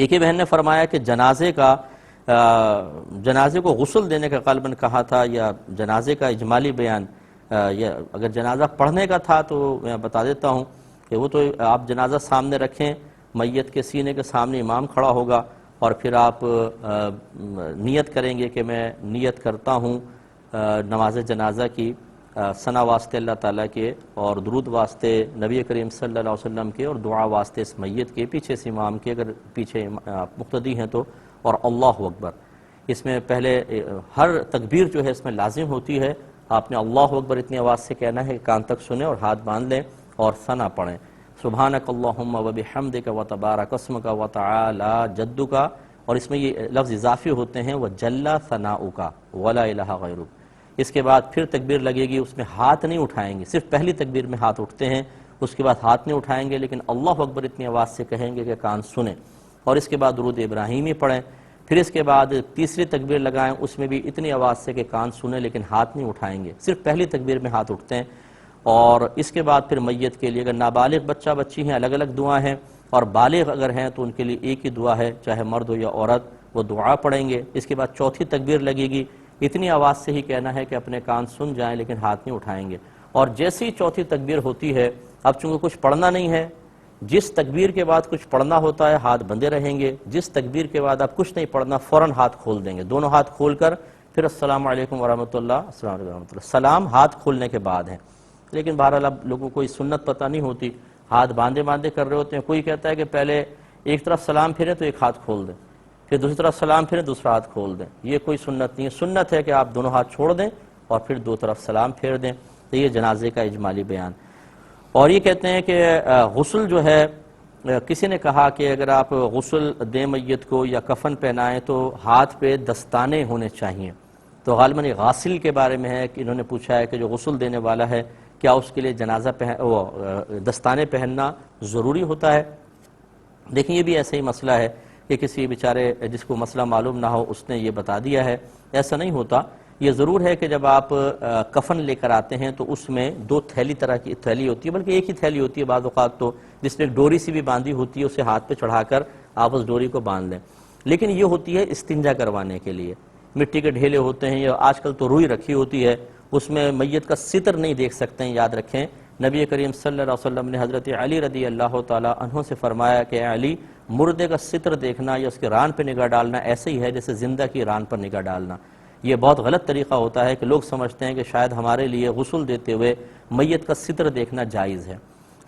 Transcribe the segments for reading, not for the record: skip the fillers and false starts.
ایک ہی بہن نے فرمایا کہ جنازے کو غسل دینے کا غالباً کہا تھا، یا جنازے کا اجمالی بیان، یا اگر جنازہ پڑھنے کا تھا تو میں بتا دیتا ہوں کہ وہ تو آپ جنازہ سامنے رکھیں، میت کے سینے کے سامنے امام کھڑا ہوگا، اور پھر آپ نیت کریں گے کہ میں نیت کرتا ہوں نماز جنازہ کی، ثنا واسطے اللہ تعالیٰ کے، اور درود واسطے نبی کریم صلی اللہ علیہ وسلم کے، اور دعا واسطے اس میت کے، پیچھے سے امام کے اگر پیچھے مقتدی ہیں تو، اور اللہ اکبر۔ اس میں پہلے ہر تکبیر جو ہے اس میں لازم ہوتی ہے، آپ نے اللہ اکبر اتنی آواز سے کہنا ہے کہ کان تک سنیں اور ہاتھ باندھ لیں اور ثنا پڑھیں، سبحانک اللہم وبحمدک وتبارک اسمک وتعالی جدک، اور اس میں یہ لفظ اضافی ہوتے ہیں وجل ثناؤک ولا الہ غیرک۔ اس کے بعد پھر تکبیر لگے گی، اس میں ہاتھ نہیں اٹھائیں گے، صرف پہلی تکبیر میں ہاتھ اٹھتے ہیں، اس کے بعد ہاتھ نہیں اٹھائیں گے، لیکن اللہ اکبر اتنی آواز سے کہیں گے کہ کان سنیں، اور اس کے بعد درود ابراہیمی پڑھیں، پھر اس کے بعد تیسری تکبیر لگائیں، اس میں بھی اتنی آواز سے کہ کان سنیں لیکن ہاتھ نہیں اٹھائیں گے، صرف پہلی تکبیر میں ہاتھ اٹھتے ہیں، اور اس کے بعد پھر میت کے لیے اگر نابالغ بچہ بچی ہیں الگ الگ دعا ہیں، اور بالغ اگر ہیں تو ان کے لیے ایک ہی دعا ہے، چاہے مرد ہو یا عورت، وہ دعا پڑھیں گے۔ اس کے بعد چوتھی تکبیر لگے گی، اتنی آواز سے ہی کہنا ہے کہ اپنے کان سن جائیں لیکن ہاتھ نہیں اٹھائیں گے، اور جیسے ہی چوتھی تکبیر ہوتی ہے، اب چونکہ کچھ پڑھنا نہیں ہے، جس تکبیر کے بعد کچھ پڑھنا ہوتا ہے ہاتھ بندے رہیں گے، جس تکبیر کے بعد اب کچھ نہیں پڑھنا فوراً ہاتھ کھول دیں گے، دونوں ہاتھ کھول کر پھر السلام علیکم ورحمۃ اللہ، السلام علیکم ورحمۃ اللہ، سلام ہاتھ کھولنے کے بعد ہے۔ لیکن بہرحال اب لوگوں کو اس سنت پتہ نہیں ہوتی، ہاتھ باندھے باندھے کر رہے ہوتے ہیں، کوئی کہتا ہے کہ پہلے ایک طرف سلام پھرے تو ایک ہاتھ کھول دیں، پھر دوسری طرف سلام پھرے دوسرا ہاتھ کھول دیں، یہ کوئی سنت نہیں ہے، سنت ہے کہ آپ دونوں ہاتھ چھوڑ دیں اور پھر دو طرف سلام پھیر دیں، تو یہ جنازے کا اجمالی بیان۔ اور یہ کہتے ہیں کہ غسل جو ہے، کسی نے کہا کہ اگر آپ غسل دیں میت کو یا کفن پہنائیں تو ہاتھ پہ دستانے ہونے چاہیے، تو غالباً یہ غاسل کے بارے میں ہے کہ انہوں نے پوچھا ہے کہ جو غسل دینے والا ہے کیا اس کے لیے دستانے پہننا ضروری ہوتا ہے؟ دیکھیں یہ بھی ایسا ہی مسئلہ ہے کہ کسی بیچارے جس کو مسئلہ معلوم نہ ہو اس نے یہ بتا دیا ہے، ایسا نہیں ہوتا۔ یہ ضرور ہے کہ جب آپ کفن لے کر آتے ہیں تو اس میں دو تھیلی طرح کی تھیلی ہوتی ہے، بلکہ ایک ہی تھیلی ہوتی ہے بعض اوقات تو، جس میں ایک ڈوری سی بھی باندھی ہوتی ہے، اسے ہاتھ پہ چڑھا کر آپ اس ڈوری کو باندھ لیں، لیکن یہ ہوتی ہے استنجا کروانے کے لیے، مٹی کے ڈھیلے ہوتے ہیں، یا آج کل تو روئی رکھی ہوتی ہے، اس میں میت کا ستر نہیں دیکھ سکتے ہیں، یاد رکھیں نبی کریم صلی اللہ علیہ وسلم نے حضرت علی رضی اللہ تعالیٰ عنہ سے فرمایا کہ اے علی، مردے کا ستر دیکھنا یا اس کے ران پہ نگاہ ڈالنا ایسے ہی ہے جیسے زندہ کی ران پر نگاہ ڈالنا۔ یہ بہت غلط طریقہ ہوتا ہے کہ لوگ سمجھتے ہیں کہ شاید ہمارے لیے غسل دیتے ہوئے میت کا ستر دیکھنا جائز ہے۔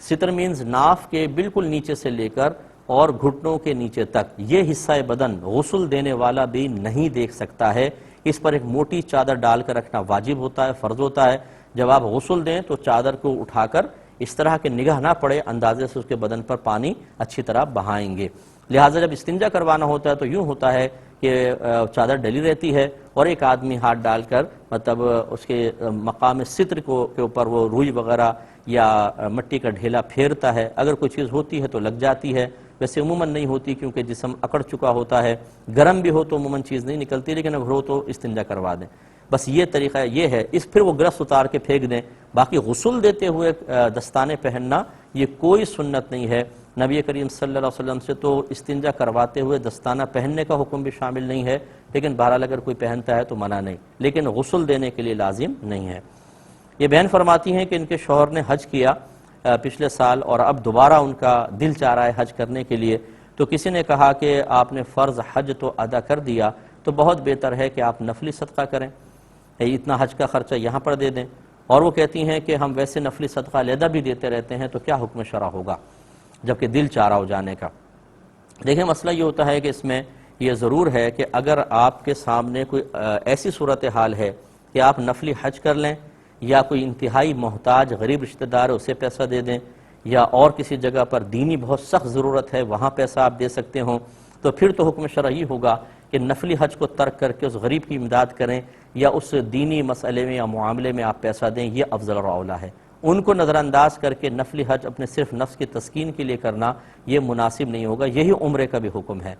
ستر مینز ناف کے بالکل نیچے سے لے کر اور گھٹنوں کے نیچے تک یہ حصہ بدن غسل دینے والا بھی نہیں دیکھ سکتا ہے، اس پر ایک موٹی چادر ڈال کر رکھنا واجب ہوتا ہے، فرض ہوتا ہے۔ جب آپ غسل دیں تو چادر کو اٹھا کر اس طرح کہ نگاہ نہ پڑے اندازے سے اس کے بدن پر پانی اچھی طرح بہائیں گے۔ لہٰذا جب استنجا کروانا ہوتا ہے تو یوں ہوتا ہے کہ چادر ڈلی رہتی ہے اور ایک آدمی ہاتھ ڈال کر مطلب اس کے مقام ستر کے اوپر وہ روئی وغیرہ یا مٹی کا ڈھیلا پھیرتا ہے، اگر کوئی چیز ہوتی ہے تو لگ جاتی ہے، ویسے عموماً نہیں ہوتی کیونکہ جسم اکڑ چکا ہوتا ہے، گرم بھی ہو تو عموماً چیز نہیں نکلتی، لیکن اگر ہو تو استنجا کروا دیں، بس یہ طریقہ یہ ہے۔ پھر وہ گرس اتار کے پھینک دیں۔ باقی غسل دیتے ہوئے دستانے پہننا یہ کوئی سنت نہیں ہے، نبی کریم صلی اللہ علیہ وسلم سے تو استنجا کرواتے ہوئے دستانہ پہننے کا حکم بھی شامل نہیں ہے، لیکن بہرحال اگر کوئی پہنتا ہے تو منع نہیں، لیکن غسل دینے کے لیے لازم نہیں ہے۔ یہ بہن فرماتی ہیں کہ ان کے شوہر نے حج کیا پچھلے سال اور اب دوبارہ ان کا دل چاہ رہا ہے حج کرنے کے لیے، تو کسی نے کہا کہ آپ نے فرض حج تو ادا کر دیا تو بہت بہتر ہے کہ آپ نفلی صدقہ کریں، اتنا حج کا خرچہ یہاں پر دے دیں، اور وہ کہتی ہیں کہ ہم ویسے نفلی صدقہ علیحدہ بھی دیتے رہتے ہیں، تو کیا حکم شرع ہوگا جبکہ دل چاہ رہا ہو جانے کا؟ دیکھیں مسئلہ یہ ہوتا ہے کہ اس میں یہ ضرور ہے کہ اگر آپ کے سامنے کوئی ایسی صورتحال ہے کہ آپ نفلی حج کر لیں، یا کوئی انتہائی محتاج غریب رشتہ دار ہے اسے پیسہ دے دیں، یا اور کسی جگہ پر دینی بہت سخت ضرورت ہے وہاں پیسہ آپ دے سکتے ہوں، تو پھر تو حکم شرعی ہوگا کہ نفلی حج کو ترک کر کے اس غریب کی امداد کریں، یا اس دینی مسئلے میں یا معاملے میں آپ پیسہ دیں، یہ افضل اور اولیٰ ہے۔ ان کو نظر انداز کر کے نفلی حج اپنے صرف نفس کی تسکین کے لیے کرنا یہ مناسب نہیں ہوگا، یہی عمرے کا بھی حکم ہے۔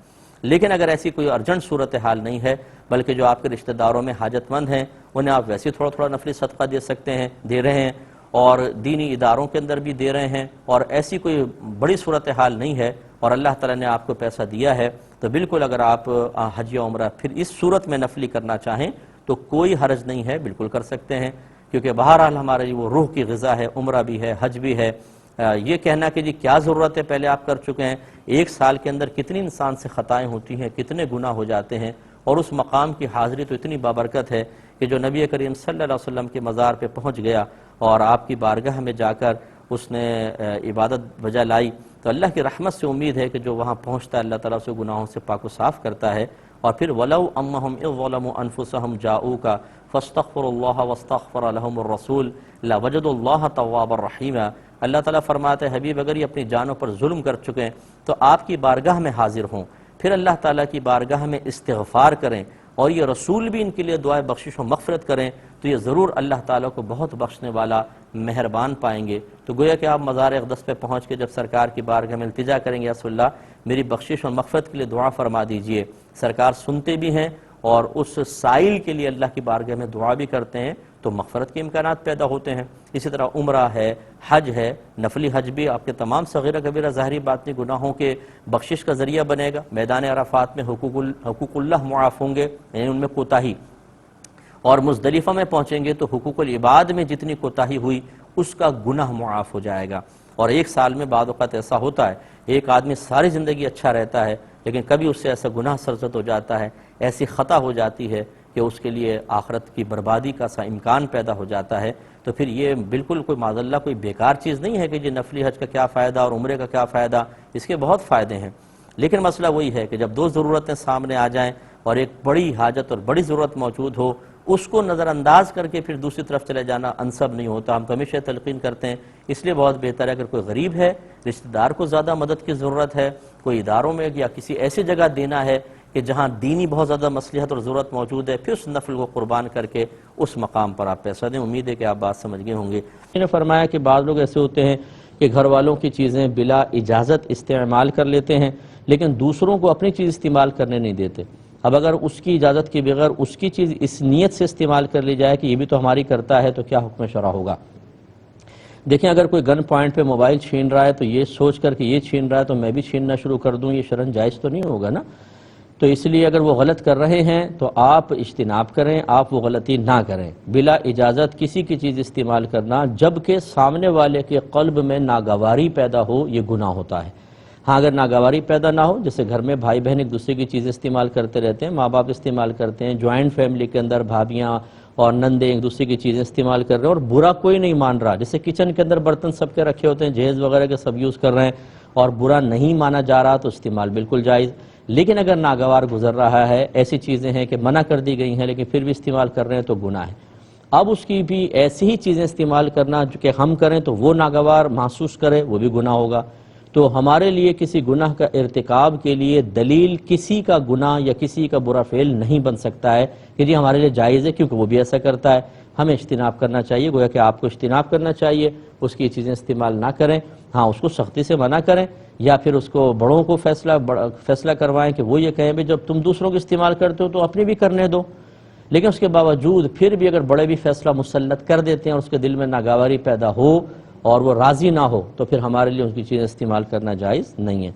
لیکن اگر ایسی کوئی ارجنٹ صورتحال نہیں ہے، بلکہ جو آپ کے رشتہ داروں میں حاجت مند ہیں انہیں آپ ویسے تھوڑا تھوڑا نفلی صدقہ دے سکتے ہیں، دے رہے ہیں، اور دینی اداروں کے اندر بھی دے رہے ہیں، اور ایسی کوئی بڑی صورتحال نہیں ہے، اور اللہ تعالیٰ نے آپ کو پیسہ دیا ہے تو بالکل اگر آپ حج یا عمرہ پھر اس صورت میں نفلی کرنا چاہیں تو کوئی حرج نہیں ہے، بالکل کر سکتے ہیں، کیونکہ بہرحال ہمارے وہ روح کی غذا ہے، عمرہ بھی ہے، حج بھی ہے۔ یہ کہنا کہ جی کیا ضرورت ہے، پہلے آپ کر چکے ہیں، ایک سال کے اندر کتنی انسان سے خطائیں ہوتی ہیں، کتنے گناہ ہو جاتے ہیں، اور اس مقام کی حاضری تو اتنی بابرکت ہے کہ جو نبی کریم صلی اللہ علیہ وسلم کے مزار پہ پہنچ گیا اور آپ کی بارگاہ میں جا کر اس نے عبادت بجا لائی تو اللہ کی رحمت سے امید ہے کہ جو وہاں پہنچتا ہے اللہ تعالیٰ سے گناہوں سے پاک و صاف کرتا ہے۔ اور پھر وَلَوْ أَنَّهُمْ إِذْ ظَلَمُوا أَنفُسَهُمْ جَاءُوكَ فَاسْتَغْفَرُوا اللَّهَ وَاسْتَغْفَرَ لَهُمُ الرَّسُولُ لَوَجَدُوا اللَّهَ تَوَّابًا رَحِيمًا۔ اللہ تعالیٰ فرماتے ہیں حبیب اگر یہ اپنی جانوں پر ظلم کر چکے ہیں تو آپ کی بارگاہ میں حاضر ہوں، پھر اللہ تعالیٰ کی بارگاہ میں استغفار کریں اور یہ رسول بھی ان کے لیے دعائے بخشش و مغفرت کریں تو یہ ضرور اللہ تعالیٰ کو بہت بخشنے والا مہربان پائیں گے۔ تو گویا کہ آپ مزار اقدس پہ پہنچ کے جب سرکار کی بارگاہ میں التجا کریں گے یا رسول اللہ میری بخشش و مغفرت کے لیے دعا فرما دیجئے، سرکار سنتے بھی ہیں اور اس سائل کے لیے اللہ کی بارگاہ میں دعا بھی کرتے ہیں تو مغفرت کے امکانات پیدا ہوتے ہیں۔ اسی طرح عمرہ ہے، حج ہے، نفلی حج بھی آپ کے تمام صغیرہ کبیرہ ظاہری باطنی گناہوں کے بخشش کا ذریعہ بنے گا۔ میدان عرفات میں حقوق اللہ معاف ہوں گے، یعنی ان میں کوتاہی، اور مزدلفہ میں پہنچیں گے تو حقوق العباد میں جتنی کوتاہی ہوئی اس کا گناہ معاف ہو جائے گا۔ اور ایک سال میں بعض اوقات ایسا ہوتا ہے ایک آدمی ساری زندگی اچھا رہتا ہے لیکن کبھی اس سے ایسا گناہ سرزد ہو جاتا ہے، ایسی خطا ہو جاتی ہے کہ اس کے لیے آخرت کی بربادی کا سا امکان پیدا ہو جاتا ہے، تو پھر یہ بالکل کوئی معاذ اللہ کوئی بیکار چیز نہیں ہے کہ یہ نفلی حج کا کیا فائدہ اور عمرے کا کیا فائدہ، اس کے بہت فائدے ہیں۔ لیکن مسئلہ وہی ہے کہ جب دو ضرورتیں سامنے آ جائیں اور ایک بڑی حاجت اور بڑی ضرورت موجود ہو اس کو نظر انداز کر کے پھر دوسری طرف چلے جانا انسب نہیں ہوتا۔ ہم تو ہمیشہ تلقین کرتے ہیں اس لیے بہت بہتر ہے اگر کوئی غریب ہے، رشتہ دار کو زیادہ مدد کی ضرورت ہے، کوئی اداروں میں یا کسی ایسی جگہ دینا ہے کہ جہاں دینی بہت زیادہ مصلحت اور ضرورت موجود ہے، پھر اس نفل کو قربان کر کے اس مقام پر آپ پیسہ دیں۔ امید ہے کہ آپ بات سمجھ گئے ہوں گے۔ انہوں نے فرمایا کہ بعض لوگ ایسے ہوتے ہیں کہ گھر والوں کی چیزیں بلا اجازت استعمال کر لیتے ہیں لیکن دوسروں کو اپنی چیز استعمال کرنے نہیں دیتے۔ اب اگر اس کی اجازت کے بغیر اس کی چیز اس نیت سے استعمال کر لی جائے کہ یہ بھی تو ہماری کرتا ہے تو کیا حکم شرع ہوگا؟ دیکھیں اگر کوئی گن پوائنٹ پہ موبائل چھین رہا ہے تو یہ سوچ کر کہ یہ چھین رہا ہے تو میں بھی چھیننا شروع کر دوں، یہ شرعاً جائز تو نہیں ہوگا نا۔ تو اس لیے اگر وہ غلط کر رہے ہیں تو آپ اجتناب کریں، آپ وہ غلطی نہ کریں۔ بلا اجازت کسی کی چیز استعمال کرنا جبکہ سامنے والے کے قلب میں ناگواری پیدا ہو یہ گناہ ہوتا ہے۔ ہاں اگر ناگواری پیدا نہ ہو، جیسے گھر میں بھائی بہن ایک دوسرے کی چیزیں استعمال کرتے رہتے ہیں، ماں باپ استعمال کرتے ہیں، جوائنٹ فیملی کے اندر بھابیاں اور نندے ایک دوسرے کی چیزیں استعمال کر رہے ہیں اور برا کوئی نہیں مان رہا، جیسے کچن کے اندر برتن سب کے رکھے ہوتے ہیں، جہیز وغیرہ کے سب یوز کر رہے ہیں اور برا نہیں مانا جا رہا تو استعمال بالکل جائز۔ لیکن اگر ناگوار گزر رہا ہے، ایسی چیزیں ہیں کہ منع کر دی گئی ہیں لیکن پھر بھی استعمال کر رہے ہیں تو گناہ ہے۔ اب اس کی بھی ایسی ہی چیزیں استعمال کرنا جو کہ ہم کریں تو وہ ناگوار محسوس کرے وہ بھی گناہ ہوگا۔ تو ہمارے لیے کسی گناہ کا ارتکاب کے لیے دلیل کسی کا گناہ یا کسی کا برا فعل نہیں بن سکتا ہے کہ جی ہمارے لیے جائز ہے کیونکہ وہ بھی ایسا کرتا ہے، ہمیں اجتناب کرنا چاہیے۔ گویا کہ آپ کو اجتناب کرنا چاہیے، اس کی چیزیں استعمال نہ کریں، ہاں اس کو سختی سے منع کریں یا پھر اس کو بڑوں کو فیصلہ کروائیں کہ وہ یہ کہیں بھی جب تم دوسروں کو استعمال کرتے ہو تو اپنی بھی کرنے دو۔ لیکن اس کے باوجود پھر بھی اگر بڑے بھی فیصلہ مسلط کر دیتے ہیں اور اس کے دل میں ناگواری پیدا ہو اور وہ راضی نہ ہو تو پھر ہمارے لیے اس کی چیزیں استعمال کرنا جائز نہیں ہے۔